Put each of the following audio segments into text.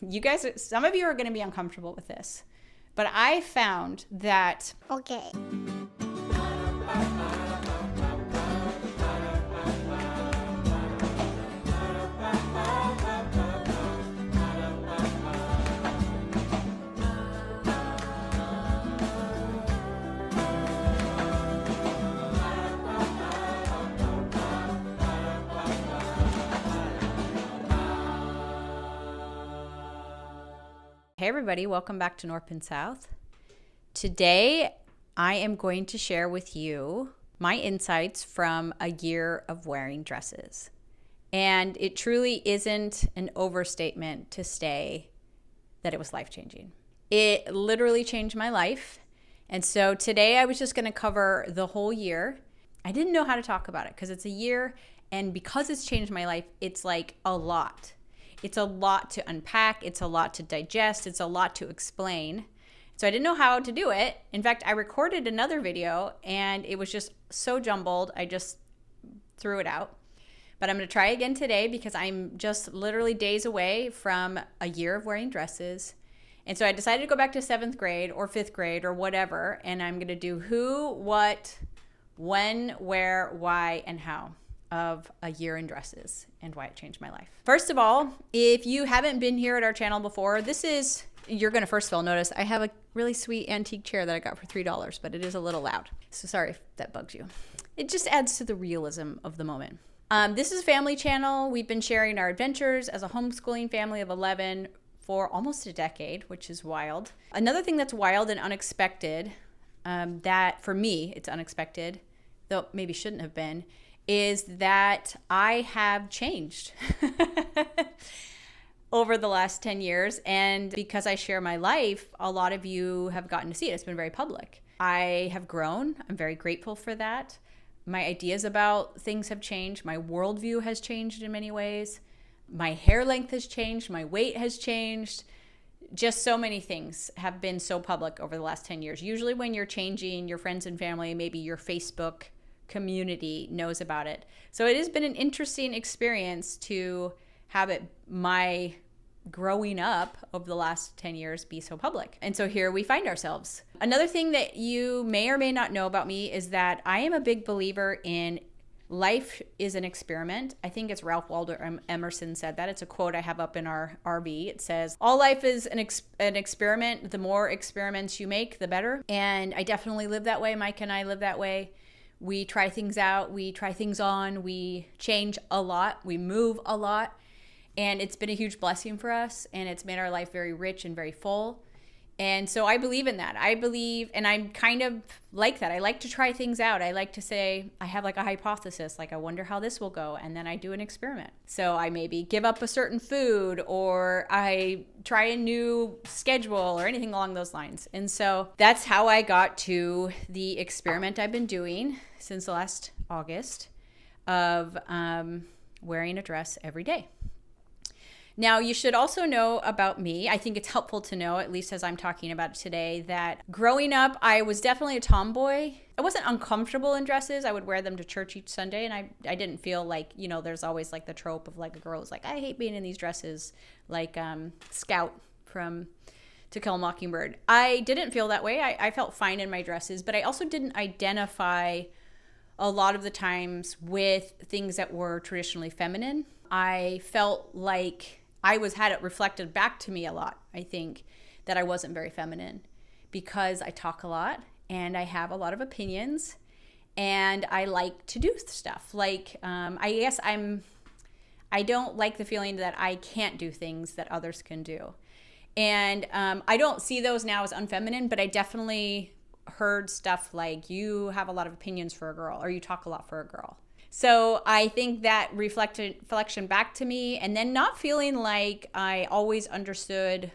you guys, some of you are going to be uncomfortable with this, but I found that. Okay. Hey everybody, welcome back to North and South. Today, I am going to share with you my insights from a year of wearing dresses. And it truly isn't an overstatement to say that it was life-changing. It literally changed my life. And so today I was just going to cover the whole year. I didn't know how to talk about it because it's a year, and because it's changed my life, it's like a lot. It's a lot to unpack. It's a lot to digest. It's a lot to explain. So I didn't know how to do it. In fact, I recorded another video and it was just so jumbled. I just threw it out. But I'm going to try again today because I'm just literally days away from a year of wearing dresses. And so I decided to go back to 7th grade or 5th grade or whatever. And I'm going to do who, what, when, where, why, and how of a year in dresses and why it changed my life. First of all, if you haven't been here at our channel before, you're going to first of all notice I have a really sweet antique chair that I got for $3, but it is a little loud. So sorry if that bugs you. It just adds to the realism of the moment. This is a family channel. We've been sharing our adventures as a homeschooling family of 11 for almost a decade, which is wild. Another thing that's wild and unexpected, that for me, it's unexpected, though maybe shouldn't have been, is that I have changed over the last 10 years. And because I share my life, a lot of you have gotten to see it. It's been very public. I have grown. I'm very grateful for that. My ideas about things have changed. My worldview has changed in many ways. My hair length has changed. My weight has changed. Just so many things have been so public over the last 10 years. Usually when you're changing, your friends and family, maybe your Facebook community knows about it. So it has been an interesting experience to have my growing up over the last 10 years be so public. And so here we find ourselves. Another thing that you may or may not know about me is that I am a big believer in life is an experiment. I think it's Ralph Waldo Emerson said that. It's a quote I have up in our RV. It says, all life is an experiment. The more experiments you make, the better. And I definitely live that way. Mike and I live that way. We try things out, we try things on, we change a lot, we move a lot, and it's been a huge blessing for us, and it's made our life very rich and very full. And so I believe in that. I believe, and I'm kind of like that. I like to try things out. I like to say, I have like a hypothesis, like I wonder how this will go, and then I do an experiment. So I maybe give up a certain food, or I try a new schedule or anything along those lines. And so that's how I got to the experiment I've been doing since last August of wearing a dress every day. Now, you should also know about me. I think it's helpful to know, at least as I'm talking about it today, that growing up, I was definitely a tomboy. I wasn't uncomfortable in dresses. I would wear them to church each Sunday, and I didn't feel like, there's always like the trope of like a girl who's like, I hate being in these dresses, like Scout from To Kill a Mockingbird. I didn't feel that way. I felt fine in my dresses, but I also didn't identify a lot of the times with things that were traditionally feminine. I felt like I had it reflected back to me a lot, I think, that I wasn't very feminine because I talk a lot and I have a lot of opinions and I like to do stuff. Like, I guess I don't like the feeling that I can't do things that others can do. And I don't see those now as unfeminine, but I definitely heard stuff like, you have a lot of opinions for a girl, or you talk a lot for a girl. So I think that reflection back to me, and then not feeling like I always understood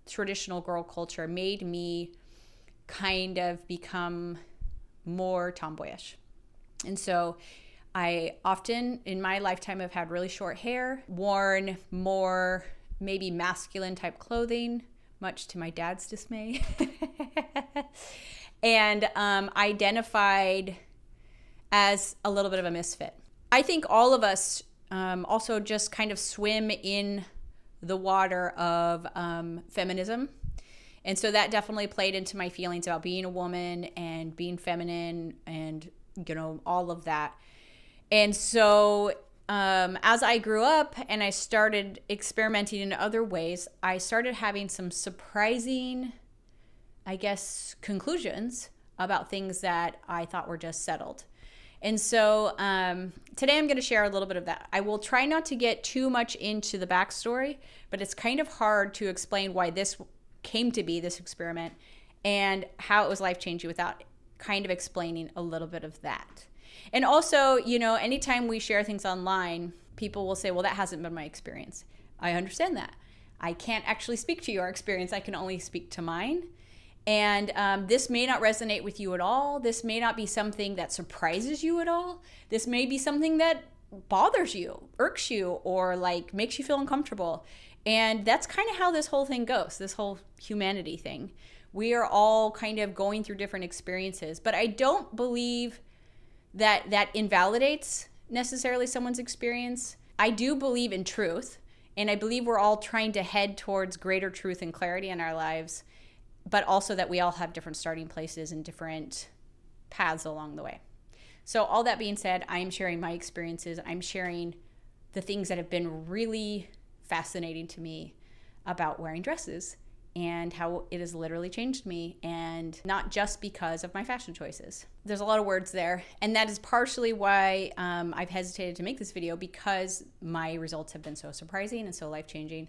traditional girl culture made me kind of become more tomboyish. And so I often in my lifetime have had really short hair, worn more maybe masculine type clothing, much to my dad's dismay, and identified as a little bit of a misfit. I think all of us also just kind of swim in the water of feminism. And so that definitely played into my feelings about being a woman and being feminine and, all of that. And so as I grew up and I started experimenting in other ways, I started having some surprising, conclusions about things that I thought were just settled. And so today I'm going to share a little bit of that. I will try not to get too much into the backstory, but it's kind of hard to explain why this came to be, this experiment, and how it was life-changing without kind of explaining a little bit of that. And also, anytime we share things online, people will say, well, that hasn't been my experience. I understand that. I can't actually speak to your experience. I can only speak to mine. And this may not resonate with you at all. This may not be something that surprises you at all. This may be something that bothers you, irks you, or makes you feel uncomfortable. And that's kind of how this whole thing goes, this whole humanity thing. We are all kind of going through different experiences. But I don't believe that invalidates necessarily someone's experience. I do believe in truth. And I believe we're all trying to head towards greater truth and clarity in our lives, but also that we all have different starting places and different paths along the way. So all that being said, I'm sharing my experiences. I'm sharing the things that have been really fascinating to me about wearing dresses and how it has literally changed me, and not just because of my fashion choices. There's a lot of words there, and that is partially why I've hesitated to make this video, because my results have been so surprising and so life-changing.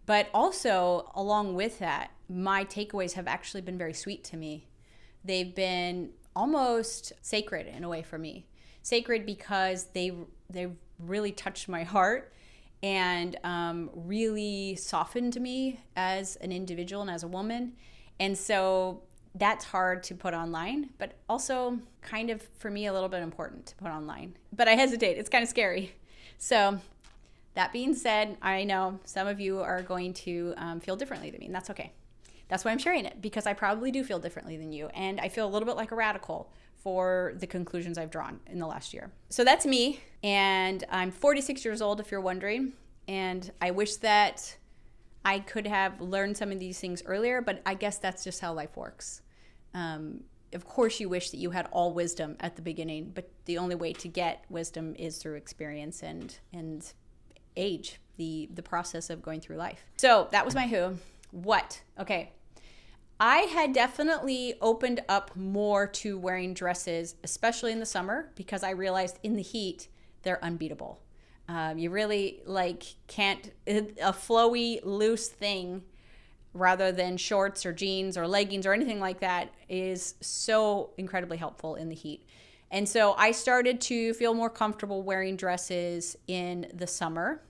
But also, along with that, my takeaways have actually been very sweet to me. They've been almost sacred in a way for me. Sacred because they really touched my heart and really softened me as an individual and as a woman. And so that's hard to put online, but also kind of, for me, a little bit important to put online. But I hesitate. It's kind of scary. So that being said, I know some of you are going to feel differently than me, and that's okay. That's why I'm sharing it, because I probably do feel differently than you, and I feel a little bit like a radical for the conclusions I've drawn in the last year. So that's me, and I'm 46 years old, if you're wondering, and I wish that I could have learned some of these things earlier, but I guess that's just how life works. Of course, you wish that you had all wisdom at the beginning, but the only way to get wisdom is through experience and age, the process of going through life. So that was my who. What? Okay. I had definitely opened up more to wearing dresses, especially in the summer, because I realized in the heat, they're unbeatable. You really can't, a flowy, loose thing rather than shorts or jeans or leggings or anything like that is so incredibly helpful in the heat. And so I started to feel more comfortable wearing dresses in the summer,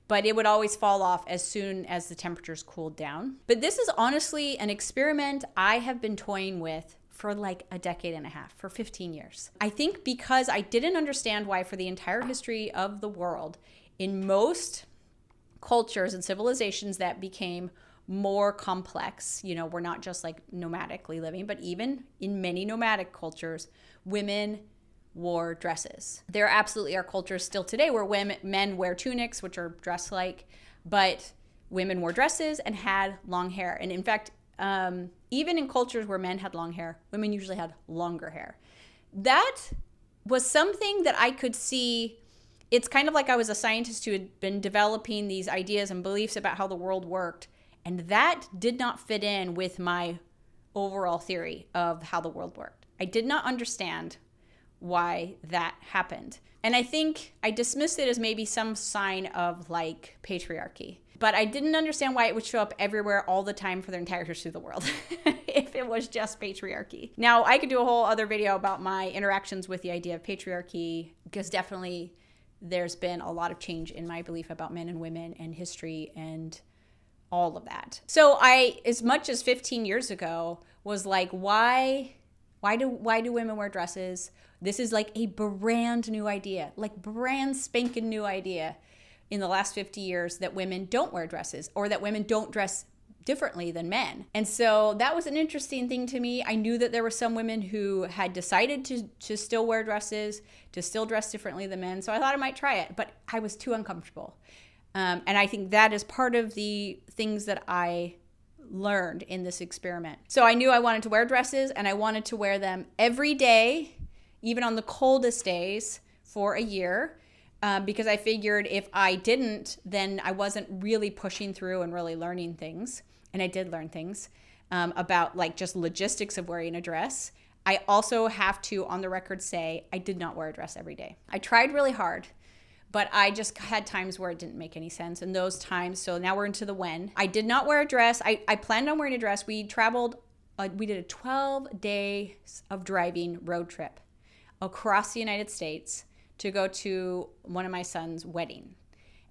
but it would always fall off as soon as the temperatures cooled down. But this is honestly an experiment I have been toying with for a decade and a half, for 15 years. I think because I didn't understand why for the entire history of the world, in most cultures and civilizations that became more complex, we're not just nomadically living, but even in many nomadic cultures, women wore dresses. There absolutely are cultures still today where men wear tunics, which are dress-like, but women wore dresses and had long hair. And in fact, even in cultures where men had long hair, women usually had longer hair. That was something that I could see. It's kind of like I was a scientist who had been developing these ideas and beliefs about how the world worked, and that did not fit in with my overall theory of how the world worked. I did not understand why that happened. And I think I dismissed it as maybe some sign of patriarchy. But I didn't understand why it would show up everywhere all the time for the entire history of the world if it was just patriarchy. Now, I could do a whole other video about my interactions with the idea of patriarchy, because definitely there's been a lot of change in my belief about men and women and history and all of that. So I, as much as 15 years ago, was why do women wear dresses? This is a brand new idea, brand spanking new idea in the last 50 years that women don't wear dresses, or that women don't dress differently than men. And so that was an interesting thing to me. I knew that there were some women who had decided to still wear dresses, to still dress differently than men. So I thought I might try it, but I was too uncomfortable. And I think that is part of the things that I learned in this experiment. So I knew I wanted to wear dresses, and I wanted to wear them every day, even on the coldest days, for a year. Because I figured if I didn't, then I wasn't really pushing through and really learning things. And I did learn things about like just logistics of wearing a dress. I also have to, on the record, say I did not wear a dress every day. I tried really hard, but I just had times where it didn't make any sense. And those times, so now we're into the when. I did not wear a dress. I planned on wearing a dress. We traveled, we did a 12 days of driving road trip across the United States to go to one of my son's wedding.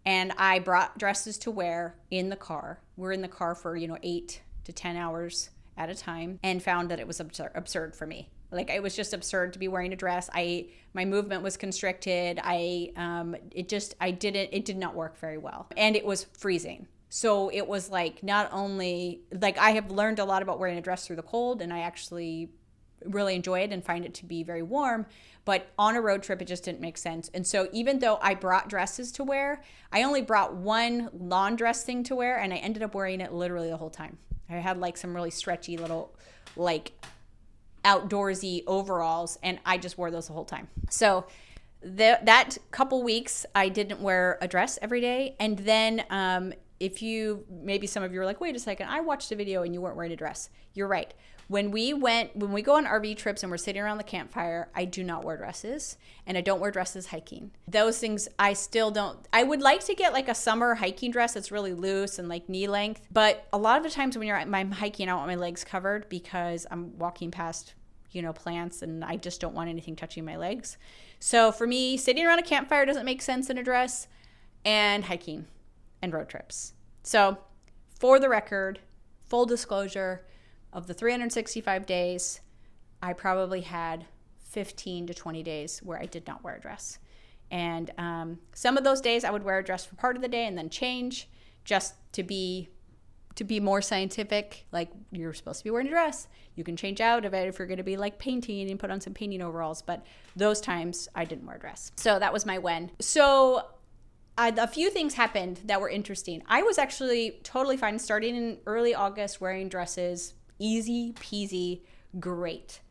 And I brought dresses to wear in the car. We're in the car for, 8 to 10 hours at a time, and found that it was absurd for me. Like, it was just absurd to be wearing a dress. My movement was constricted. It did not work very well. And it was freezing. So it was like, not only, like, I have learned a lot about wearing a dress through the cold, and I actually really enjoy it and find it to be very warm. But on a road trip, it just didn't make sense. And so even though I brought dresses to wear, I only brought one lawn dress thing to wear, and I ended up wearing it literally the whole time. I had like some really stretchy little like outdoorsy overalls, and I just wore those the whole time. So that couple weeks, I didn't wear a dress every day. And then maybe some of you are like, wait a second, I watched a video and you weren't wearing a dress. You're right. When we go on RV trips and we're sitting around the campfire, I do not wear dresses, and I don't wear dresses hiking. Those things I still don't. I would like to get like a summer hiking dress that's really loose and like knee length, but a lot of the times when I'm hiking, I want my legs covered because I'm walking past, plants, and I just don't want anything touching my legs. So for me, sitting around a campfire doesn't make sense in a dress, and hiking and road trips. So for the record, full disclosure, of the 365 days, I probably had 15 to 20 days where I did not wear a dress. And some of those days I would wear a dress for part of the day and then change, just to be more scientific. Like, you're supposed to be wearing a dress. You can change out of it if you're going to be like painting and put on some painting overalls. But those times I didn't wear a dress. So that was my when. So a few things happened that were interesting. I was actually totally fine starting in early August wearing dresses. Easy peasy, great.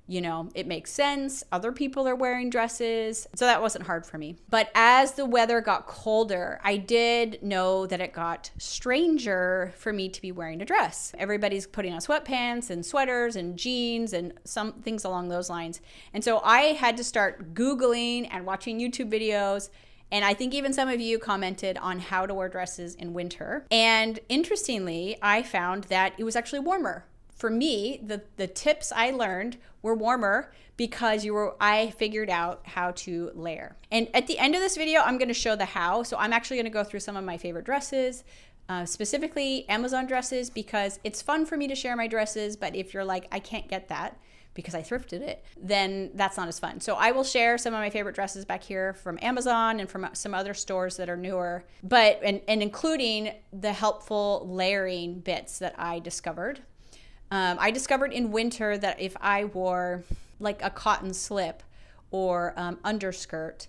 It makes sense. Other people are wearing dresses. So that wasn't hard for me. But as the weather got colder, I did know that it got stranger for me to be wearing a dress. Everybody's putting on sweatpants and sweaters and jeans and some things along those lines. And so I had to start Googling and watching YouTube videos. And I think even some of you commented on how to wear dresses in winter. And interestingly, I found that it was actually warmer. For me, the tips I learned were warmer because I figured out how to layer. And at the end of this video, I'm going to show the how. So I'm actually going to go through some of my favorite dresses, specifically Amazon dresses, because it's fun for me to share my dresses. But if you're like, I can't get that because I thrifted it, then that's not as fun. So I will share some of my favorite dresses back here from Amazon and from some other stores that are newer, and including the helpful layering bits that I discovered. I discovered in winter that if I wore like a cotton slip or underskirt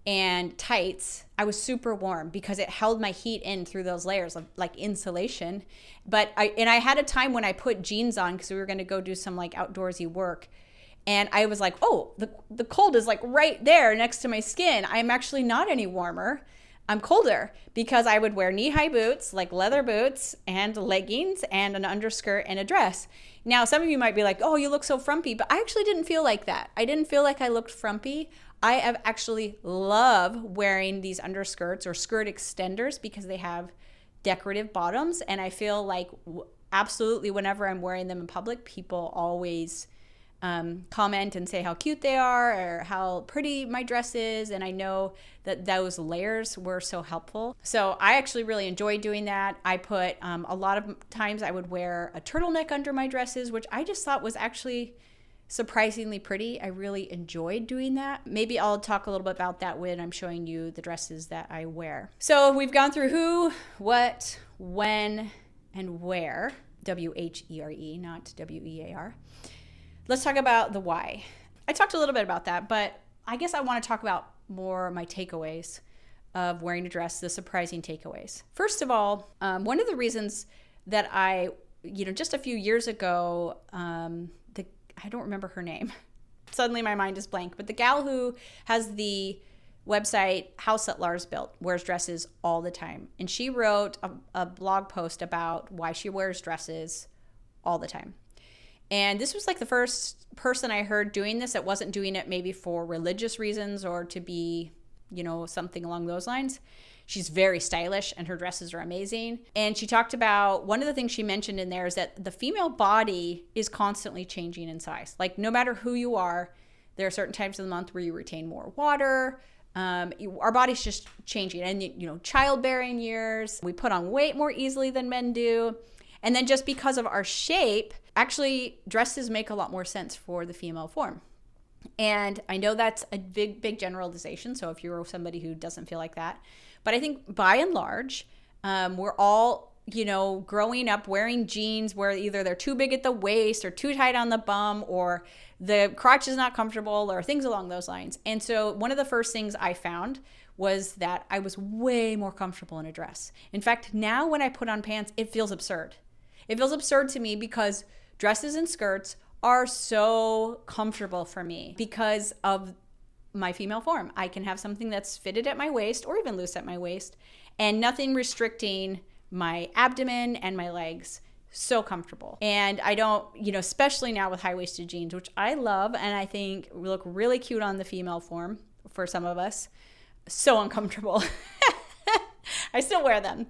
and tights, I was super warm because it held my heat in through those layers of like insulation. But I had a time when I put jeans on because we were going to go do some like outdoorsy work. And I was like, oh, the cold is like right there next to my skin. I'm actually not any warmer. I'm colder, because I would wear knee-high boots, like leather boots and leggings and an underskirt and a dress. Now, some of you might be like, oh, you look so frumpy, but I actually didn't feel like that. I didn't feel like I looked frumpy. I have actually love wearing these underskirts or skirt extenders because they have decorative bottoms. And I feel like absolutely whenever I'm wearing them in public, people always comment and say how cute they are or how pretty my dress is. And I know that those layers were so helpful. So I actually really enjoyed doing that. I put a lot of times I would wear a turtleneck under my dresses, which I just thought was actually surprisingly pretty. I really enjoyed doing that. Maybe I'll talk a little bit about that when I'm showing you the dresses that I wear. So we've gone through who, what, when, and where. W-H-E-R-E, not W-E-A-R. Let's talk about the why. I talked a little bit about that, but I guess I want to talk about more my takeaways of wearing a dress, the surprising takeaways. First of all, one of the reasons that I, just a few years ago, I don't remember her name. Suddenly my mind is blank, but the gal who has the website House That Lars Built wears dresses all the time. And she wrote a blog post about why she wears dresses all the time. And this was like the first person I heard doing this that wasn't doing it maybe for religious reasons or to be, something along those lines. She's very stylish and her dresses are amazing. And she talked about, one of the things she mentioned in there is that the female body is constantly changing in size. Like no matter who you are, there are certain times of the month where you retain more water. Our body's just changing. And, childbearing years, we put on weight more easily than men do. And then just because of our shape, actually dresses make a lot more sense for the female form. And I know that's a big, big generalization. So if you're somebody who doesn't feel like that, but I think by and large, we're all, growing up wearing jeans where either they're too big at the waist or too tight on the bum or the crotch is not comfortable or things along those lines. And so one of the first things I found was that I was way more comfortable in a dress. In fact, now when I put on pants, it feels absurd. It feels absurd to me because dresses and skirts are so comfortable for me because of my female form. I can have something that's fitted at my waist or even loose at my waist and nothing restricting my abdomen and my legs. So comfortable. And I don't, especially now with high-waisted jeans, which I love and I think look really cute on the female form for some of us. So uncomfortable. I still wear them,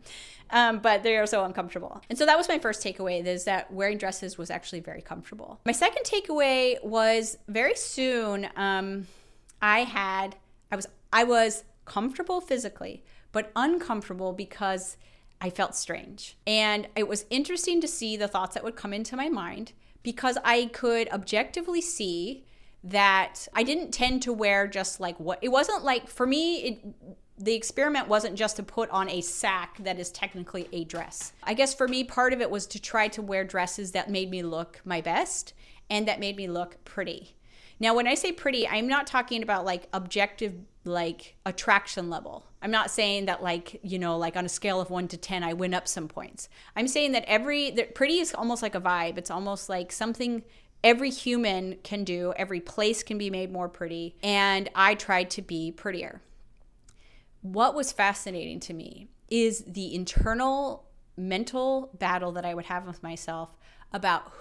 but they are so uncomfortable. And so that was my first takeaway, is that wearing dresses was actually very comfortable. My second takeaway was very soon, I was comfortable physically, but uncomfortable because I felt strange. And it was interesting to see the thoughts that would come into my mind because I could objectively see that I didn't tend to wear just like what, it wasn't like, for me, the experiment wasn't just to put on a sack that is technically a dress. I guess for me, part of it was to try to wear dresses that made me look my best and that made me look pretty. Now, when I say pretty, I'm not talking about like objective, like attraction level. I'm not saying that like on a scale of 1 to 10, I win up some points. I'm saying that pretty is almost like a vibe. It's almost like something every human can do. Every place can be made more pretty. And I tried to be prettier. What was fascinating to me is the internal mental battle that I would have with myself about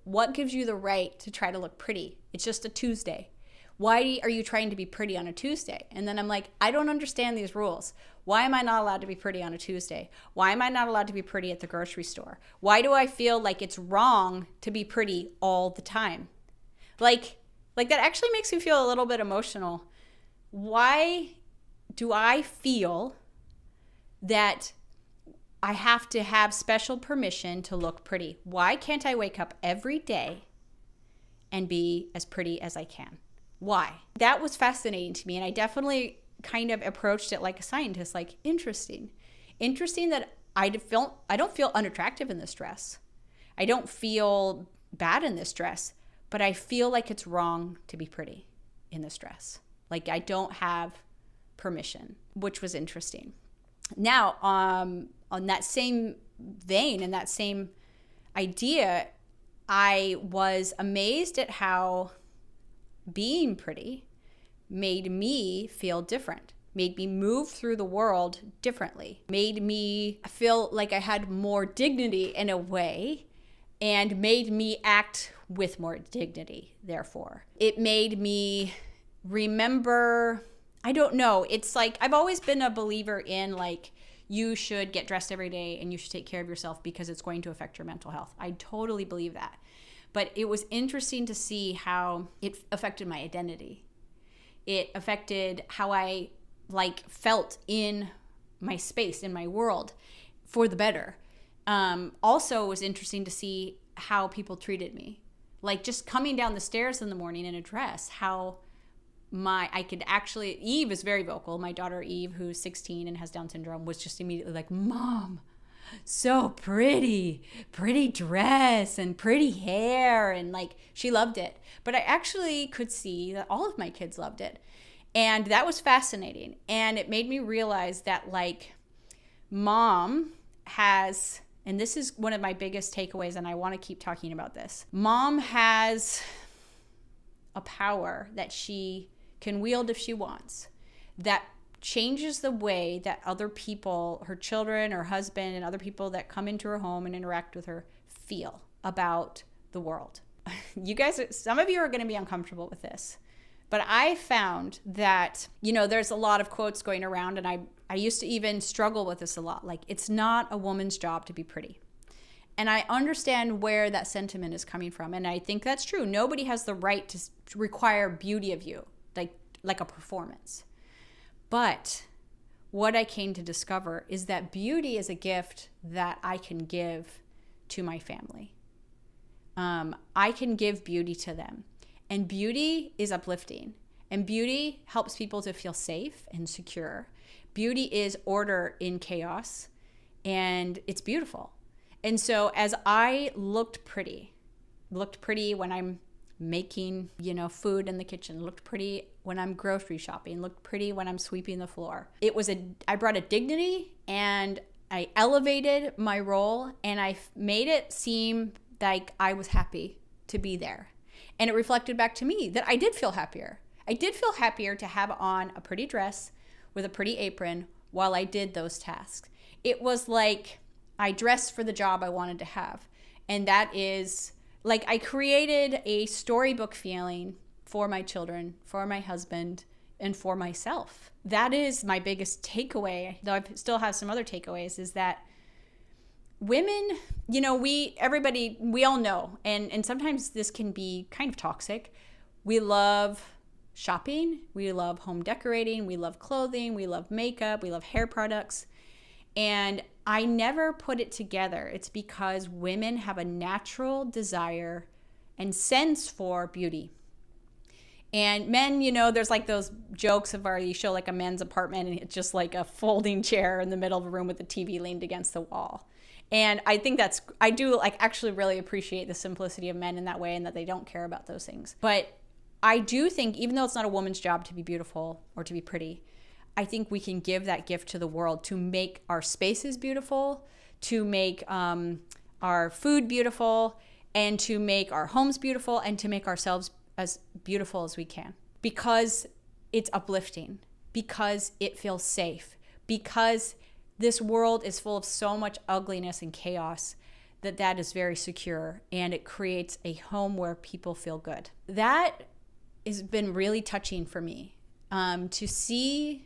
what gives you the right to try to look pretty? It's just a Tuesday. Why are you trying to be pretty on a Tuesday? And then I'm like, I don't understand these rules. Why am I not allowed to be pretty on a Tuesday? Why am I not allowed to be pretty at the grocery store? Why do I feel like it's wrong to be pretty all the time? Like that actually makes me feel a little bit emotional. Why do I feel that I have to have special permission to look pretty? Why can't I wake up every day and be as pretty as I can? Why? That was fascinating to me, and I definitely kind of approached it like a scientist, like interesting that I don't feel unattractive in this dress. I don't feel bad in this dress, but I feel like it's wrong to be pretty in this dress. Like I don't have permission, which was interesting. Now, on that same vein and that same idea, I was amazed at how being pretty made me feel different, made me move through the world differently, made me feel like I had more dignity in a way, and made me act with more dignity, therefore. It made me remember, I don't know, it's like I've always been a believer in like you should get dressed every day and you should take care of yourself because it's going to affect your mental health. I totally believe that. But it was interesting to see how it affected my identity. It affected how I felt in my space, in my world, for the better. Also, it was interesting to see how people treated me. Like just coming down the stairs in the morning in a dress, how I could actually, Eve is very vocal. My daughter Eve, who's 16 and has Down syndrome, was just immediately like, Mom, so pretty dress and pretty hair. And like, she loved it. But I actually could see that all of my kids loved it. And that was fascinating. And it made me realize that like mom has, and this is one of my biggest takeaways, and I want to keep talking about this. Mom has a power that she can wield if she wants, that changes the way that other people, her children, her husband, and other people that come into her home and interact with her feel about the world. You guys, some of you are going to be uncomfortable with this, but I found that, there's a lot of quotes going around, and I used to even struggle with this a lot. Like, it's not a woman's job to be pretty. And I understand where that sentiment is coming from. And I think that's true. Nobody has the right to require beauty of you, like a performance. But what I came to discover is that beauty is a gift that I can give to my family. I can give beauty to them. And beauty is uplifting. And beauty helps people to feel safe and secure. Beauty is order in chaos. And it's beautiful. And so as I looked pretty when I'm making, food in the kitchen, looked pretty when I'm grocery shopping, looked pretty when I'm sweeping the floor. I brought a dignity, and I elevated my role, and I made it seem like I was happy to be there. And it reflected back to me that I did feel happier. I did feel happier to have on a pretty dress with a pretty apron while I did those tasks. It was like I dressed for the job I wanted to have. And that is like I created a storybook feeling for my children, for my husband, and for myself. That is my biggest takeaway, though I still have some other takeaways, is that women, we all know, and sometimes this can be kind of toxic. We love shopping, we love home decorating, we love clothing, we love makeup, we love hair products. And I never put it together. It's because women have a natural desire and sense for beauty. And men, there's like those jokes of where you show like a men's apartment and it's just like a folding chair in the middle of the room with the TV leaned against the wall. And I think I do like actually really appreciate the simplicity of men in that way, and that they don't care about those things. But I do think, even though it's not a woman's job to be beautiful or to be pretty, I think we can give that gift to the world to make our spaces beautiful, to make our food beautiful, and to make our homes beautiful, and to make ourselves as beautiful as we can. Because it's uplifting, because it feels safe, because this world is full of so much ugliness and chaos that is very secure, and it creates a home where people feel good. That has been really touching for me, to see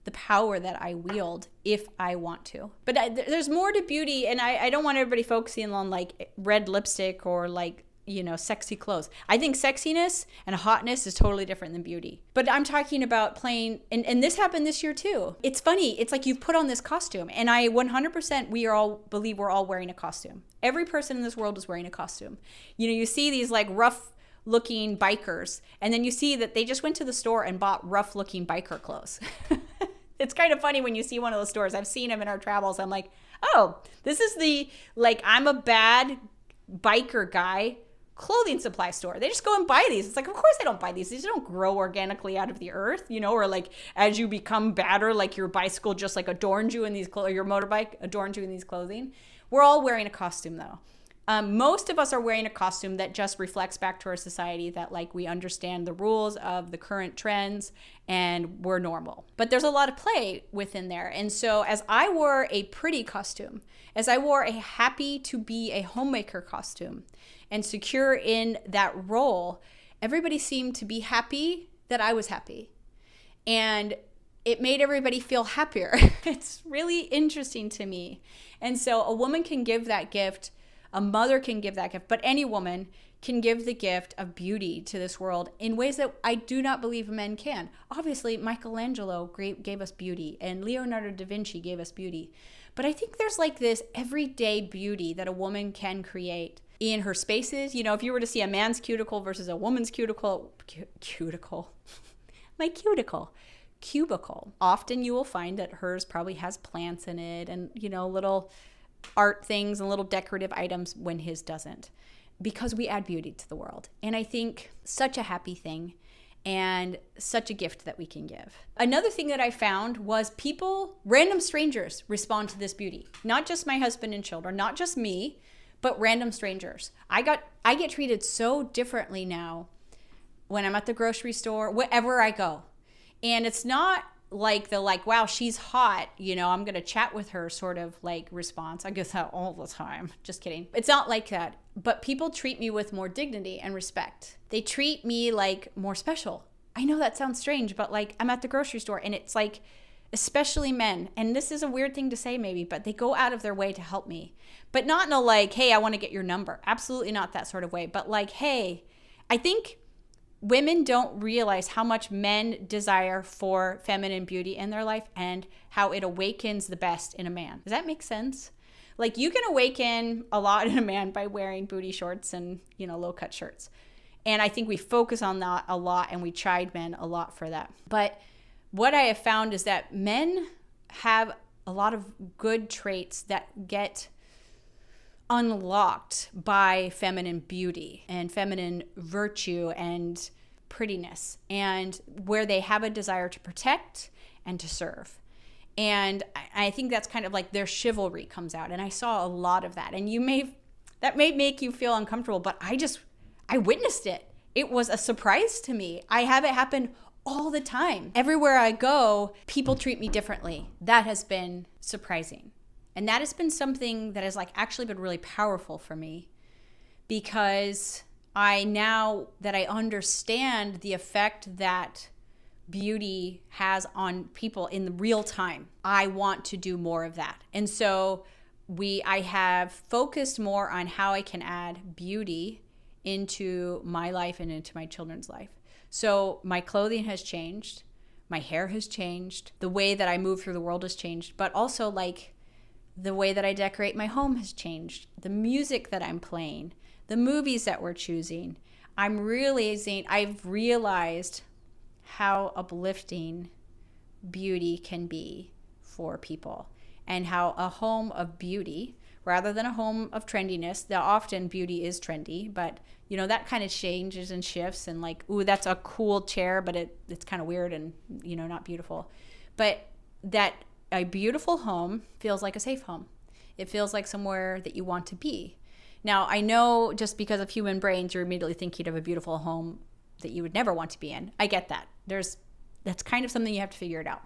the power that I wield if I want to. But there's more to beauty, and I don't want everybody focusing on like red lipstick or like, sexy clothes. I think sexiness and hotness is totally different than beauty. But I'm talking about plain, and this happened this year too. It's funny. It's like you've put on this costume, and I 100% believe we're all wearing a costume. Every person in this world is wearing a costume. You see these like rough looking bikers, and then you see that they just went to the store and bought rough looking biker clothes. It's kind of funny when you see one of those stores. I've seen them in our travels. I'm like, oh, this is the, like, I'm a bad biker guy clothing supply store. They just go and buy these. It's like, of course I don't buy these. These don't grow organically out of the earth, or like as you become badder, like your bicycle just like adorns you in these or your motorbike adorns you in these clothing. We're all wearing a costume though. Most of us are wearing a costume that just reflects back to our society that like we understand the rules of the current trends and we're normal. But there's a lot of play within there. And so as I wore a pretty costume, as I wore a happy to be a homemaker costume and secure in that role, everybody seemed to be happy that I was happy. And it made everybody feel happier. It's really interesting to me. And so a woman can give that gift. A mother can give that gift, but any woman can give the gift of beauty to this world in ways that I do not believe men can. Obviously, Michelangelo gave us beauty, and Leonardo da Vinci gave us beauty. But I think there's like this everyday beauty that a woman can create in her spaces. If you were to see a man's cuticle versus a woman's cubicle, often you will find that hers probably has plants in it and, little art things and little decorative items when his doesn't, because we add beauty to the world. And I think such a happy thing. and such a gift that we can give. Another thing that I found was random strangers respond to this beauty. Not just my husband and children, not just me, but random strangers. I get treated so differently now when I'm at the grocery store, wherever I go. And it's not like the wow, she's hot, I'm going to chat with her sort of response. I get that all the time. Just kidding. It's not like that. But people treat me with more dignity and respect. They treat me more special. I know that sounds strange, but I'm at the grocery store and it's especially men. And this is a weird thing to say maybe, but they go out of their way to help me. But not in a hey, I want to get your number. Absolutely not that sort of way. But hey, I think women don't realize how much men desire for feminine beauty in their life and how it awakens the best in a man. Does that make sense? You can awaken a lot in a man by wearing booty shorts and, low-cut shirts. And I think we focus on that a lot and we chide men a lot for that. But what I have found is that men have a lot of good traits that get unlocked by feminine beauty and feminine virtue and prettiness, and where they have a desire to protect and to serve. And I think that's kind of their chivalry comes out. And I saw a lot of that. And that may make you feel uncomfortable, but I witnessed it. It was a surprise to me. I have it happen all the time. Everywhere I go, people treat me differently. That has been surprising. And that has been something that has actually been really powerful for me, because now that I understand the effect that beauty has on people in the real time, I want to do more of that. And so I have focused more on how I can add beauty into my life and into my children's life. So my clothing has changed, my hair has changed, the way that I move through the world has changed, but also the way that I decorate my home has changed, the music that I'm playing, the movies that we're choosing. I've realized how uplifting beauty can be for people, and how a home of beauty, rather than a home of trendiness, that often beauty is trendy, but that kind of changes and shifts, and ooh, that's a cool chair, but it's kind of weird and not beautiful. But that a beautiful home feels like a safe home. It feels like somewhere that you want to be. Now, I know just because of human brains, you're immediately thinking of a beautiful home that you would never want to be in. I get that. That's kind of something you have to figure it out.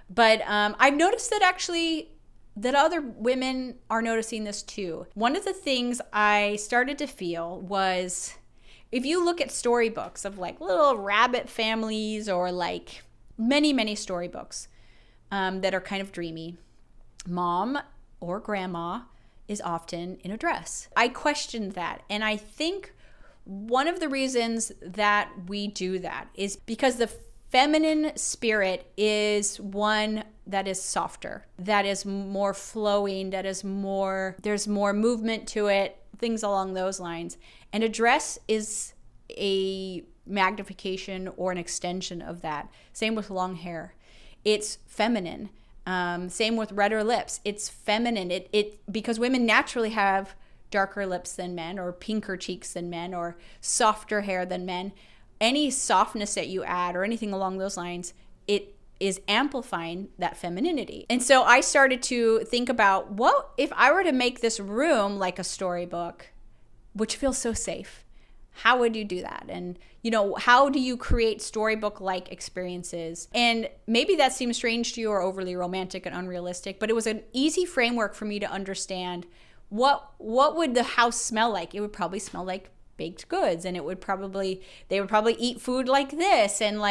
But I've noticed that other women are noticing this too. One of the things I started to feel was, if you look at storybooks of little rabbit families, or many, many storybooks that are kind of dreamy, mom or grandma is often in a dress. I questioned that. And I think one of the reasons that we do that is because the feminine spirit is one that is softer, that is more flowing, there's more movement to it, things along those lines. And a dress is a magnification or an extension of that. Same with long hair. It's feminine. Same with redder lips. It's feminine. Because women naturally have darker lips than men, or pinker cheeks than men, or softer hair than men. Any softness that you add or anything along those lines, it is amplifying that femininity. And so I started to think about, what if I were to make this room like a storybook, which feels so safe? How would you do that? And, how do you create storybook-like experiences? And maybe that seems strange to you or overly romantic and unrealistic, but it was an easy framework for me to understand what would the house smell like? It would probably smell like baked goods, and they would probably eat food like this. And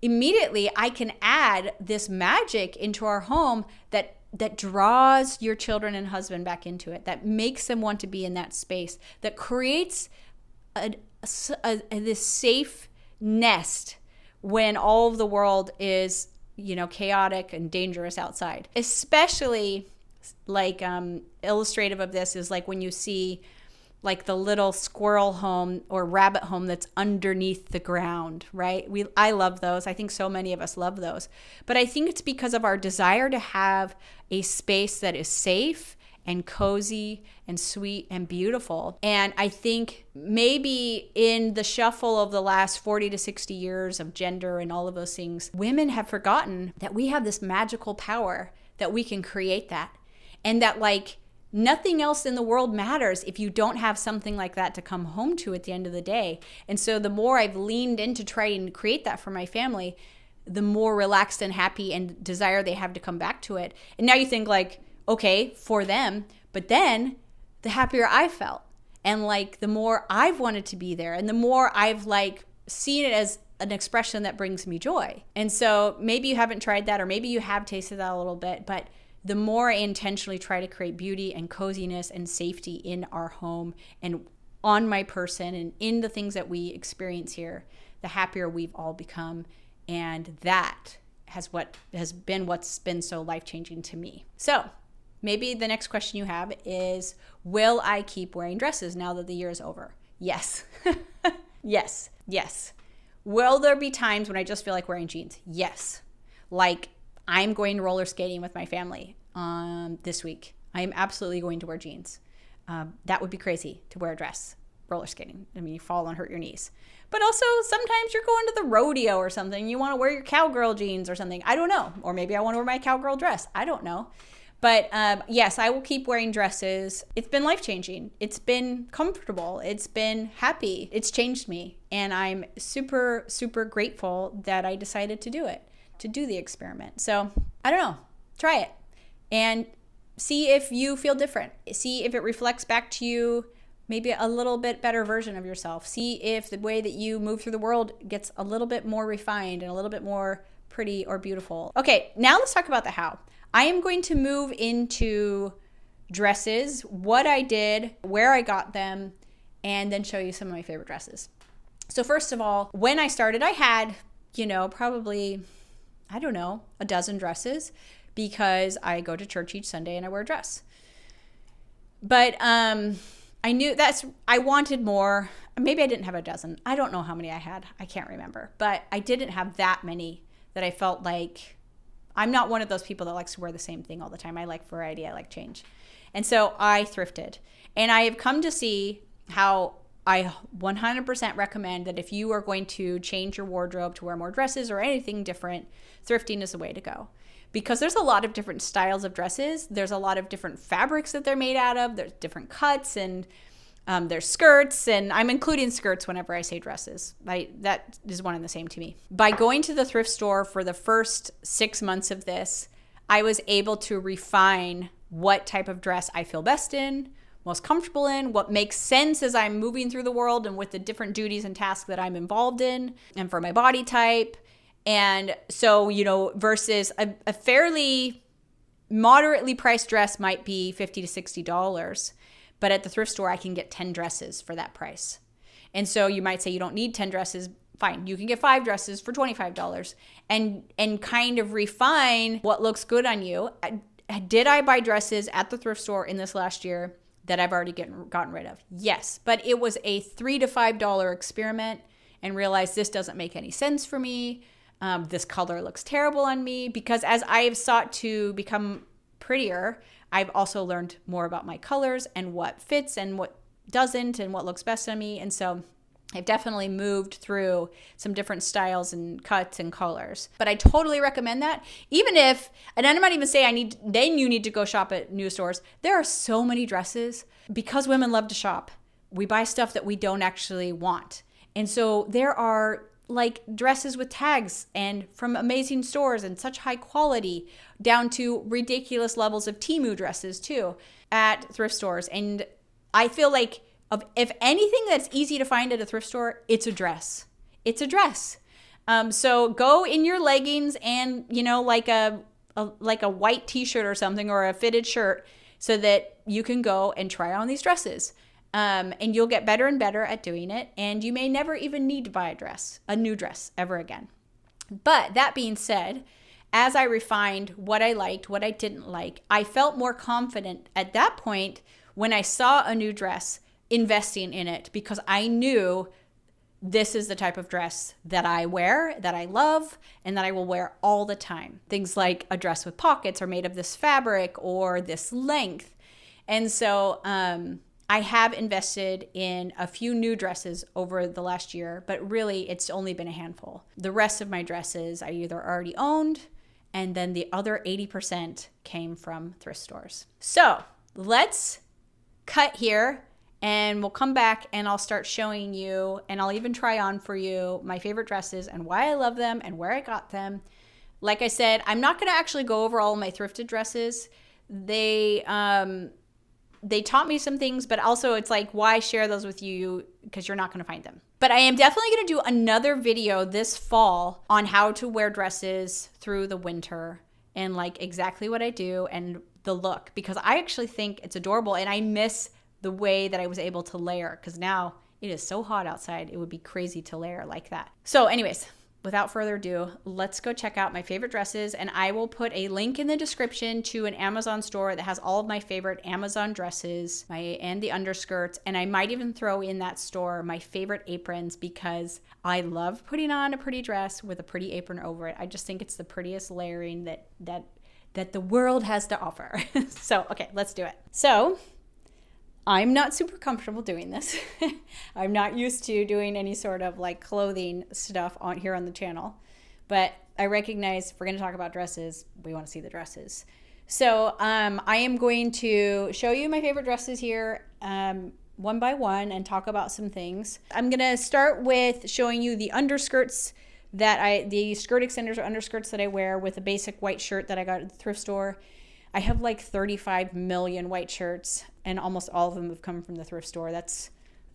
immediately I can add this magic into our home that draws your children and husband back into it, that makes them want to be in that space, that creates this safe nest when all of the world is, chaotic and dangerous outside. Especially illustrative of this is when you see the little squirrel home or rabbit home that's underneath the ground, right? I love those. I think so many of us love those. But I think it's because of our desire to have a space that is safe and cozy and sweet and beautiful. And I think maybe in the shuffle of the last 40 to 60 years of gender and all of those things, women have forgotten that we have this magical power that we can create that. And that like nothing else in the world matters if you don't have something like that to come home to at the end of the day. And so the more I've leaned into trying to create that for my family, the more relaxed and happy and desire they have to come back to it. And now you think like, okay, for them, but then the happier I felt. And like the more I've wanted to be there and the more I've like seen it as an expression that brings me joy. And so maybe you haven't tried that, or maybe you have tasted that a little bit, but the more I intentionally try to create beauty and coziness and safety in our home and on my person and in the things that we experience here, the happier we've all become. And that has been what's been so life-changing to me. So maybe the next question you have is, will I keep wearing dresses now that the year is over? Yes. Yes. Will there be times when I just feel like wearing jeans? Yes. Like I'm going roller skating with my family this week. I am absolutely going to wear jeans. That would be crazy to wear a dress roller skating. I mean, you fall and hurt your knees. But also sometimes you're going to the rodeo or something. You want to wear your cowgirl jeans or something. I don't know. Or maybe I want to wear my cowgirl dress. I don't know. But yes, I will keep wearing dresses. It's been life-changing. It's been comfortable. It's been happy. It's changed me. And I'm super, super grateful that I decided to do it, to do the experiment. So I don't know. Try it and see if you feel different. See if it reflects back to you maybe a little bit better version of yourself. See if the way that you move through the world gets a little bit more refined and a little bit more pretty or beautiful. Okay, now let's talk about the how. I am going to move into dresses, what I did, where I got them, and then show you some of my favorite dresses. So first of all, when I started, I had, probably, a dozen dresses because I go to church each Sunday and I wear a dress. But I knew I wanted more. Maybe I didn't have a dozen. I don't know how many I had. I can't remember. But I didn't have that many that I felt like. I'm not one of those people that likes to wear the same thing all the time. I like variety. I like change. And so I thrifted. And I have come to see how I 100% recommend that if you are going to change your wardrobe to wear more dresses or anything different, thrifting is the way to go. Because there's a lot of different styles of dresses. There's a lot of different fabrics that they're made out of. There's different cuts and there's skirts. And I'm including skirts whenever I say dresses. That is one and the same to me. By going to the thrift store for the first 6 months of this, I was able to refine what type of dress I feel best in, most comfortable in, what makes sense as I'm moving through the world and with the different duties and tasks that I'm involved in, and for my body type. And so, versus a fairly moderately priced dress might be $50 to $60, but at the thrift store, I can get 10 dresses for that price. And so you might say you don't need 10 dresses. Fine, you can get 5 dresses for $25 and kind of refine what looks good on you. Did I buy dresses at the thrift store in this last year that I've already gotten rid of? Yes, but it was a $3 to $5 experiment and realized this doesn't make any sense for me. This color looks terrible on me, because as I've sought to become prettier, I've also learned more about my colors and what fits and what doesn't and what looks best on me. And so I've definitely moved through some different styles and cuts and colors. But I totally recommend that. Even if, and I'm not even saying you need to go shop at new stores. There are so many dresses. Because women love to shop, we buy stuff that we don't actually want. And so there are like dresses with tags and from amazing stores and such high quality, down to ridiculous levels of Temu dresses too at thrift stores. And I feel like if anything that's easy to find at a thrift store, it's a dress. It's a dress. So go in your leggings and, like a white t-shirt or something, or a fitted shirt, so that you can go and try on these dresses. And you'll get better and better at doing it. And you may never even need to buy a new dress ever again. But that being said, as I refined what I liked, what I didn't like, I felt more confident at that point when I saw a new dress investing in it, because I knew this is the type of dress that I wear, that I love, and that I will wear all the time. Things like a dress with pockets or made of this fabric or this length. And so I have invested in a few new dresses over the last year, but really it's only been a handful. The rest of my dresses I either already owned, and then the other 80% came from thrift stores. So let's cut here, and we'll come back and I'll start showing you, and I'll even try on for you my favorite dresses and why I love them and where I got them. Like I said, I'm not going to actually go over all of my thrifted dresses. They taught me some things, but also it's like, why share those with you? Because you're not going to find them. But I am definitely going to do another video this fall on how to wear dresses through the winter and like exactly what I do and the look, because I actually think it's adorable and I miss the way that I was able to layer, because now it is so hot outside. It would be crazy to layer like that. So anyways, without further ado, let's go check out my favorite dresses, and I will put a link in the description to an Amazon store that has all of my favorite Amazon dresses and the underskirts, and I might even throw in that store my favorite aprons, because I love putting on a pretty dress with a pretty apron over it. I just think it's the prettiest layering that the world has to offer. So, okay, let's do it. So, I'm not super comfortable doing this. I'm not used to doing any sort of like clothing stuff on here on the channel, but I recognize if we're going to talk about dresses, we want to see the dresses. So I am going to show you my favorite dresses here one by one and talk about some things. I'm going to start with showing you the underskirts the skirt extenders or underskirts that I wear with a basic white shirt that I got at the thrift store. I have like 35 million white shirts, and almost all of them have come from the thrift store.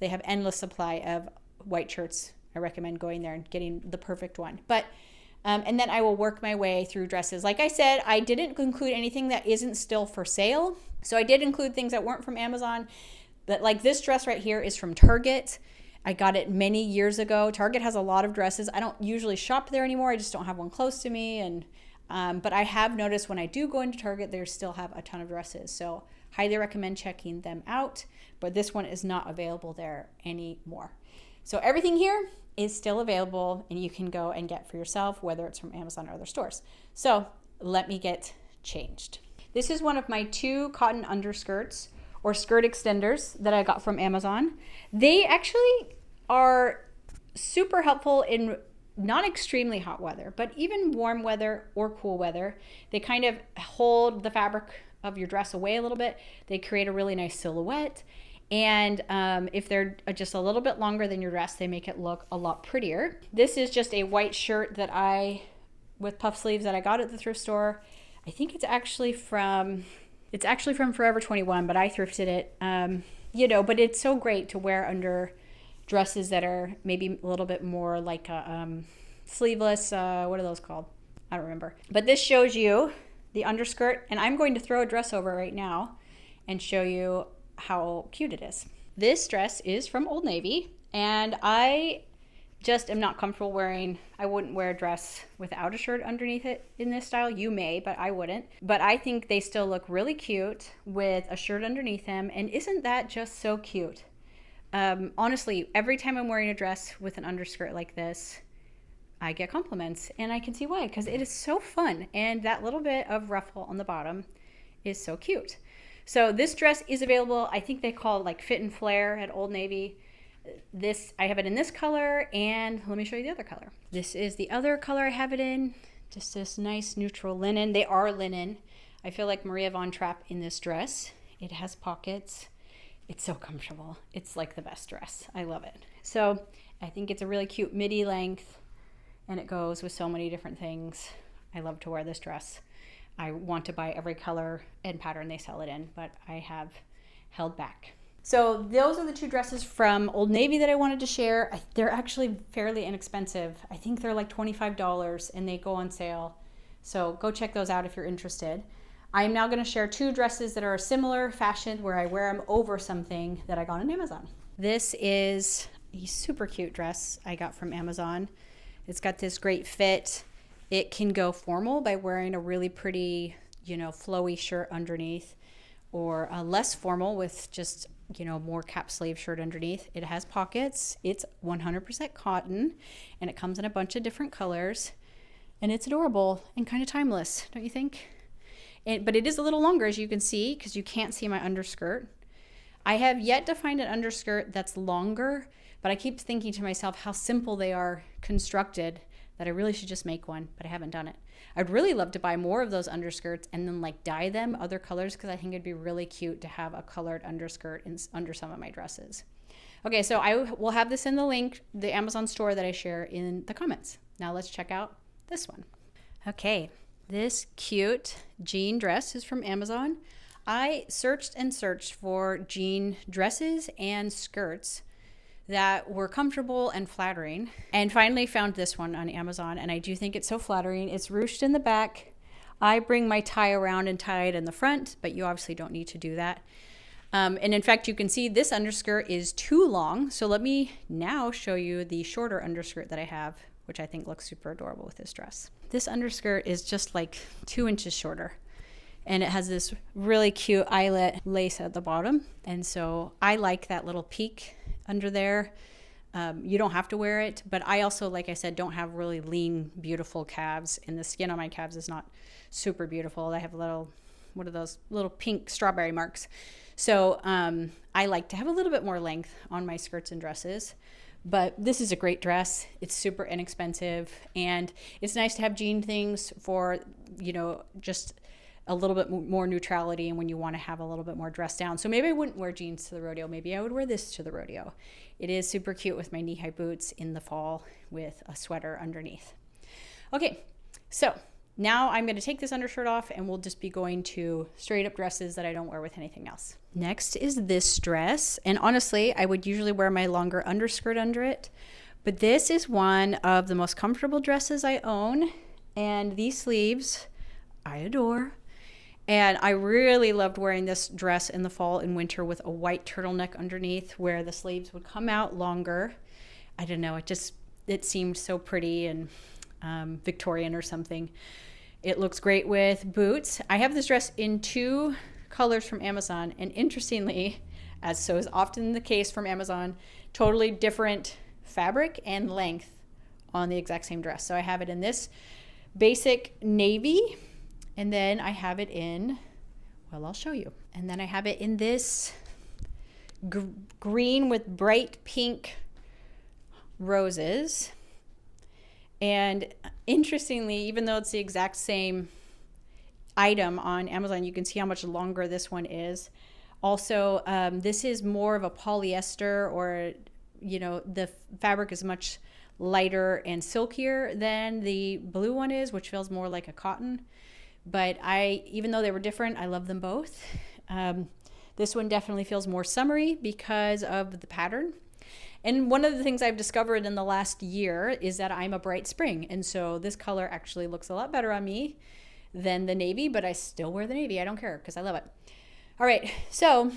They have endless supply of white shirts. I recommend going there and getting the perfect one. But and then I will work my way through dresses. Like I said, I didn't include anything that isn't still for sale. So I did include things that weren't from Amazon. But like this dress right here is from Target. I got it many years ago. Target has a lot of dresses. I don't usually shop there anymore. I just don't have one close to me. And but I have noticed when I do go into Target, they still have a ton of dresses. So highly recommend checking them out. But this one is not available there anymore. So everything here is still available and you can go and get for yourself, whether it's from Amazon or other stores. So let me get changed. This is one of my 2 cotton underskirts or skirt extenders that I got from Amazon. They actually are super helpful in not extremely hot weather, but even warm weather or cool weather. They kind of hold the fabric of your dress away a little bit. They create a really nice silhouette. And if they're just a little bit longer than your dress, they make it look a lot prettier. This is just a white shirt with puff sleeves that I got at the thrift store. I think it's actually from Forever 21, but I thrifted it. But it's so great to wear under dresses that are maybe a little bit more like a sleeveless, what are those called? I don't remember. But this shows you the underskirt, and I'm going to throw a dress over right now and show you how cute it is. This dress is from Old Navy, and I just am not comfortable I wouldn't wear a dress without a shirt underneath it in this style. You may, but I wouldn't. But I think they still look really cute with a shirt underneath them, and isn't that just so cute? Honestly, every time I'm wearing a dress with an underskirt like this, I get compliments, and I can see why, because it is so fun, and that little bit of ruffle on the bottom is so cute. So this dress is available. I think they call it like Fit and Flare at Old Navy. I have it in this color, and let me show you the other color. This is the other color I have it in, just this nice neutral linen. They are linen. I feel like Maria Von Trapp in this dress. It has pockets. It's so comfortable. It's like the best dress. I love it. So I think it's a really cute midi length, and it goes with so many different things. I love to wear this dress. I want to buy every color and pattern they sell it in, but I have held back. So those are the 2 dresses from Old Navy that I wanted to share. They're actually fairly inexpensive. I think they're like $25 and they go on sale. So go check those out if you're interested. I am now going to share 2 dresses that are similar fashion where I wear them over something that I got on Amazon. This is a super cute dress I got from Amazon. It's got this great fit. It can go formal by wearing a really pretty, flowy shirt underneath, or less formal with just, more cap sleeve shirt underneath. It has pockets. It's 100% cotton, and it comes in a bunch of different colors, and it's adorable and kind of timeless, don't you think? But it is a little longer, as you can see, because you can't see my underskirt. I have yet to find an underskirt that's longer, but I keep thinking to myself how simple they are constructed that I really should just make one, but I haven't done it. I'd really love to buy more of those underskirts and then like dye them other colors, because I think it'd be really cute to have a colored underskirt under some of my dresses. Okay, so I will have this in the link, the Amazon store that I share, in the comments. Now let's check out this one. Okay, this cute jean dress is from Amazon. I searched and searched for jean dresses and skirts that were comfortable and flattering, and finally found this one on Amazon, and I do think it's so flattering. It's ruched in the back. I bring my tie around and tie it in the front, but you obviously don't need to do that. And in fact, you can see this underskirt is too long, so let me now show you the shorter underskirt that I have, which I think looks super adorable with this dress. This underskirt is just like 2 inches shorter, and it has this really cute eyelet lace at the bottom, and so I like that little peak under there. You don't have to wear it, but I also, like I said, don't have really lean, beautiful calves, and the skin on my calves is not super beautiful. I have what are those little pink strawberry marks? So I like to have a little bit more length on my skirts and dresses, but this is a great dress. It's super inexpensive, and it's nice to have jean things for, just a little bit more neutrality, and when you want to have a little bit more dressed down. So maybe I wouldn't wear jeans to the rodeo. Maybe I would wear this to the rodeo. It is super cute with my knee-high boots in the fall with a sweater underneath. Okay, so now I'm going to take this undershirt off, and we'll just be going to straight up dresses that I don't wear with anything else. Next is this dress, and honestly, I would usually wear my longer underskirt under it, but this is one of the most comfortable dresses I own, and these sleeves I adore. And I really loved wearing this dress in the fall and winter with a white turtleneck underneath where the sleeves would come out longer. I don't know, it seemed so pretty and Victorian or something. It looks great with boots. I have this dress in 2 colors from Amazon, and interestingly, as so is often the case from Amazon, totally different fabric and length on the exact same dress. So I have it in this basic navy, and then I have it in, well, I'll show you. And then I have it in this green with bright pink roses. And interestingly, even though it's the exact same item on Amazon, you can see how much longer this one is. Also, this is more of a polyester, or, the fabric is much lighter and silkier than the blue one is, which feels more like a cotton. But even though they were different, I love them both. This one definitely feels more summery because of the pattern. And one of the things I've discovered in the last year is that I'm a bright spring. And so this color actually looks a lot better on me than the navy, but I still wear the navy. I don't care because I love it. All right, so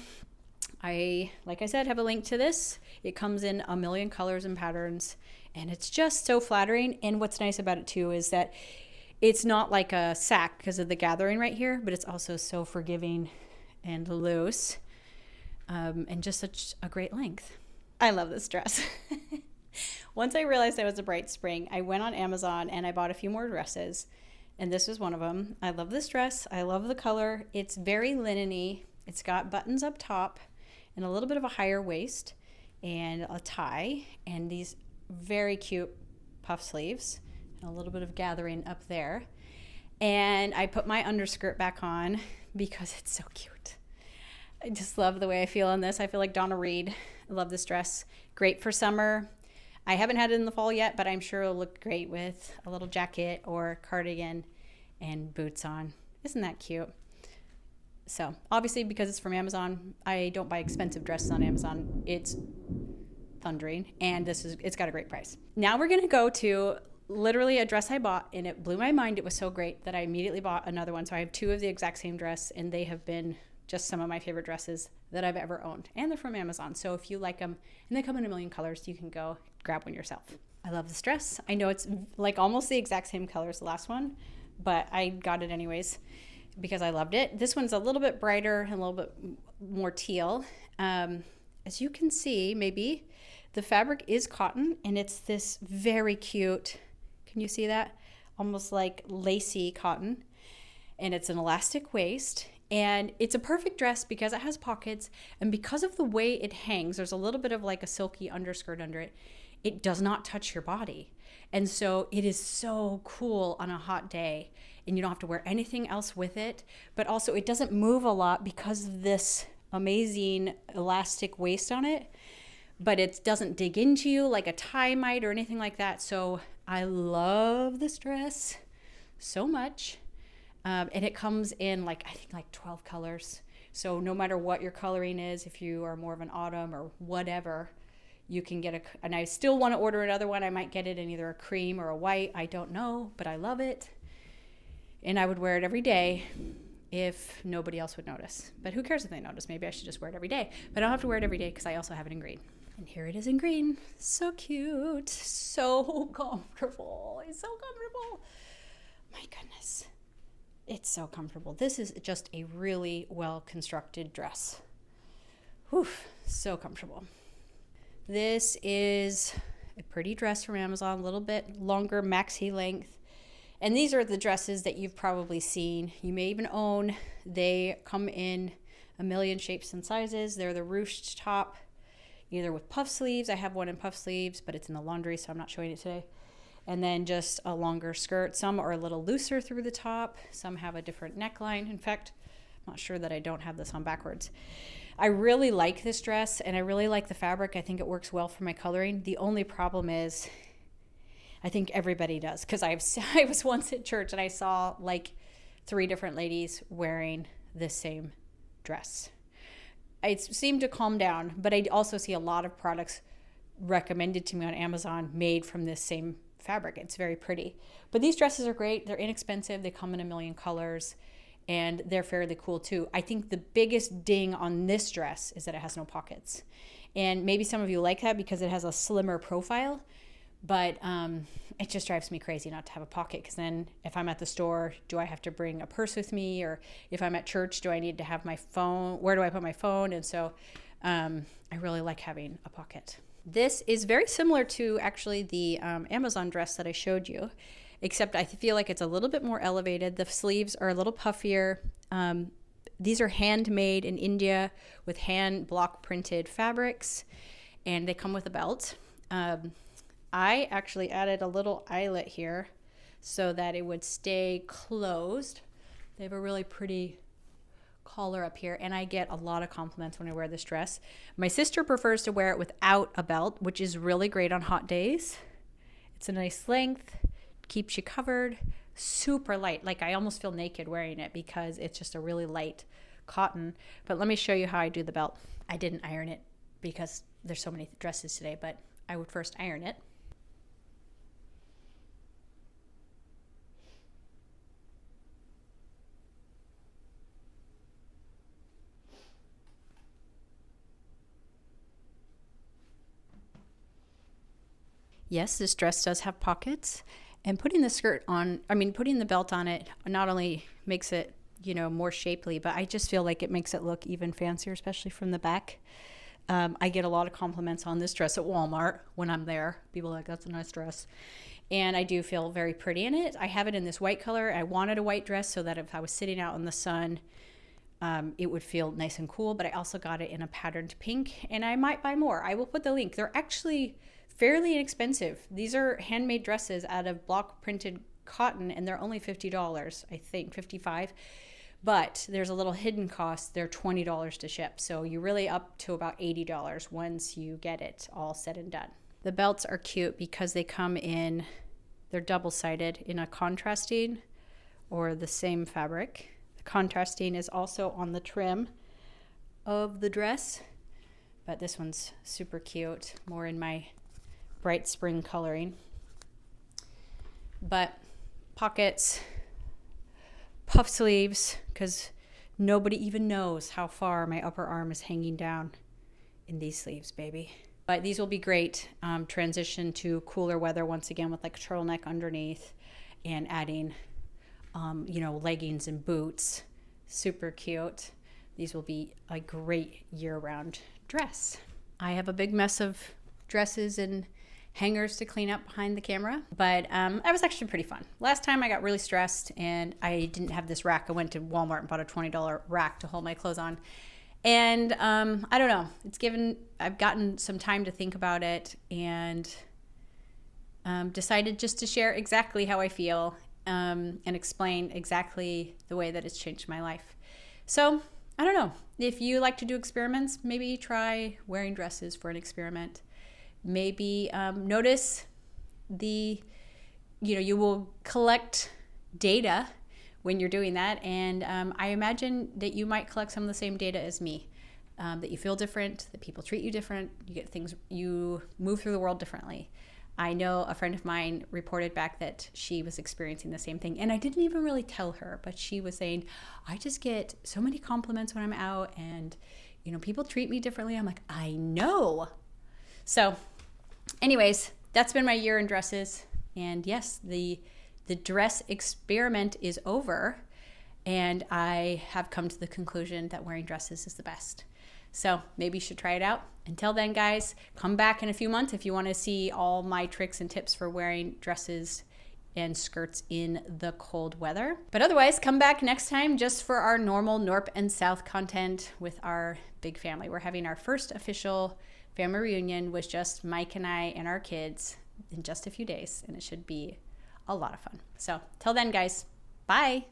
like I said, have a link to this. It comes in a million colors and patterns, and it's just so flattering. And what's nice about it too is that it's not like a sack because of the gathering right here, but it's also so forgiving and loose, and just such a great length. I love this dress. Once I realized I was a bright spring, I went on Amazon and I bought a few more dresses, and this was one of them. I love this dress. I love the color. It's very linen-y. It's got buttons up top and a little bit of a higher waist and a tie and these very cute puff sleeves and a little bit of gathering up there. And I put my underskirt back on because it's so cute. I just love the way I feel in this. I feel like Donna Reed. I love this dress. Great for summer. I haven't had it in the fall yet, but I'm sure it'll look great with a little jacket or cardigan and boots on. Isn't that cute? So obviously, because it's from Amazon, I don't buy expensive dresses on Amazon. It's thundering, and it's got a great price. Now we're gonna go to literally a dress I bought, and it blew my mind. It was so great that I immediately bought another one. So I have 2 of the exact same dress, and they have been just some of my favorite dresses that I've ever owned, and they're from Amazon. So if you like them, and they come in a million colors, you can go grab one yourself. I love this dress. I know it's like almost the exact same color as the last one, but I got it anyways because I loved it. This one's a little bit brighter and a little bit more teal. As you can see, maybe the fabric is cotton, and it's this very cute, can you see that? Almost like lacy cotton. and it's an elastic waist. And it's a perfect dress because it has pockets, and because of the way it hangs, there's a little bit of like a silky underskirt under it. It does not touch your body. And so it is so cool on a hot day, and you don't have to wear anything else with it. But also it doesn't move a lot because of this amazing elastic waist on it, but it doesn't dig into you like a tie might or anything like that. So I love this dress so much. And it comes in like, I think like 12 colors. So no matter what your coloring is, if you are more of an autumn or whatever, you can get and I still want to order another one. I might get it in either a cream or a white. I don't know, but I love it. And I would wear it every day if nobody else would notice. But who cares if they notice? Maybe I should just wear it every day. But I don't have to wear it every day because I also have it in green. And here it is in green. So cute. So comfortable. It's so comfortable. My goodness. It's so comfortable. This is just a really well-constructed dress. Whew, so comfortable. This is a pretty dress from Amazon, a little bit longer maxi length. And these are the dresses that you've probably seen. You may even own. They come in a million shapes and sizes. They're the ruched top, either with puff sleeves. I have one in puff sleeves, but it's in the laundry, so I'm not showing it today. And then just a longer skirt. Some are a little looser through the top. Some have a different neckline. In fact, I'm not sure that I don't have this on backwards. I really like this dress, and I really like the fabric. I think it works well for my coloring. The only problem is, I think everybody does, because I was once at church and I saw like 3 different ladies wearing the same dress. It seemed to calm down, but I also see a lot of products recommended to me on Amazon made from this same fabric. It's very pretty. But these dresses are great. They're inexpensive. They come in a million colors, and they're fairly cool too. I think the biggest ding on this dress is that it has no pockets. And maybe some of you like that because it has a slimmer profile, but it just drives me crazy not to have a pocket, because then if I'm at the store, do I have to bring a purse with me? Or if I'm at church, do I need to have my phone? Where do I put my phone? And so I really like having a pocket. This is very similar to actually the Amazon dress that I showed you, except I feel like it's a little bit more elevated. The sleeves are a little puffier. These are handmade in India with hand block printed fabrics, and they come with a belt. I actually added a little eyelet here so that it would stay closed. They have a really pretty collar up here, and I get a lot of compliments when I wear this dress. My sister prefers to wear it without a belt, which is really great on hot days. It's a nice length, keeps you covered, super light. Like I almost feel naked wearing it because it's just a really light cotton. But let me show you how I do the belt. I didn't iron it because there's so many dresses today, but I would first iron it. Yes, this dress does have pockets, and putting the belt on it not only makes it, more shapely, but I just feel like it makes it look even fancier, especially from the back. I get a lot of compliments on this dress at Walmart when I'm there. People are like, that's a nice dress. And I do feel very pretty in it. I have it in this white color. I wanted a white dress so that if I was sitting out in the sun, it would feel nice and cool, but I also got it in a patterned pink, and I might buy more. I will put the link. They're actually fairly inexpensive. These are handmade dresses out of block printed cotton, and they're only $50, I think, $55. But there's a little hidden cost. They're $20 to ship. So you're really up to about $80 once you get it all said and done. The belts are cute because they come in, they're double-sided in a contrasting or the same fabric. The contrasting is also on the trim of the dress, but this one's super cute, more in my bright spring coloring. But pockets, puff sleeves, because nobody even knows how far my upper arm is hanging down in these sleeves, baby. But these will be great transition to cooler weather, once again, with like a turtleneck underneath and adding leggings and boots. Super cute. These will be a great year-round dress. I have a big mess of dresses and hangers to clean up behind the camera. But that was actually pretty fun. Last time I got really stressed and I didn't have this rack. I went to Walmart and bought a $20 rack to hold my clothes on. And I don't know, I've gotten some time to think about it and decided just to share exactly how I feel and explain exactly the way that it's changed my life. So I don't know, if you like to do experiments, maybe try wearing dresses for an experiment. Maybe notice you will collect data when you're doing that. And I imagine that you might collect some of the same data as me, that you feel different, that people treat you different, you move through the world differently. I know a friend of mine reported back that she was experiencing the same thing. And I didn't even really tell her, but she was saying, I just get so many compliments when I'm out and, people treat me differently. I'm like, I know. So anyways, that's been my year in dresses. And yes, the dress experiment is over. And I have come to the conclusion that wearing dresses is the best. So maybe you should try it out. Until then, guys, come back in a few months if you want to see all my tricks and tips for wearing dresses and skirts in the cold weather. But otherwise, come back next time just for our normal Knorpp and South content with our big family. We're having our first official family reunion with just Mike and I and our kids in just a few days, and it should be a lot of fun. So till then, guys, bye.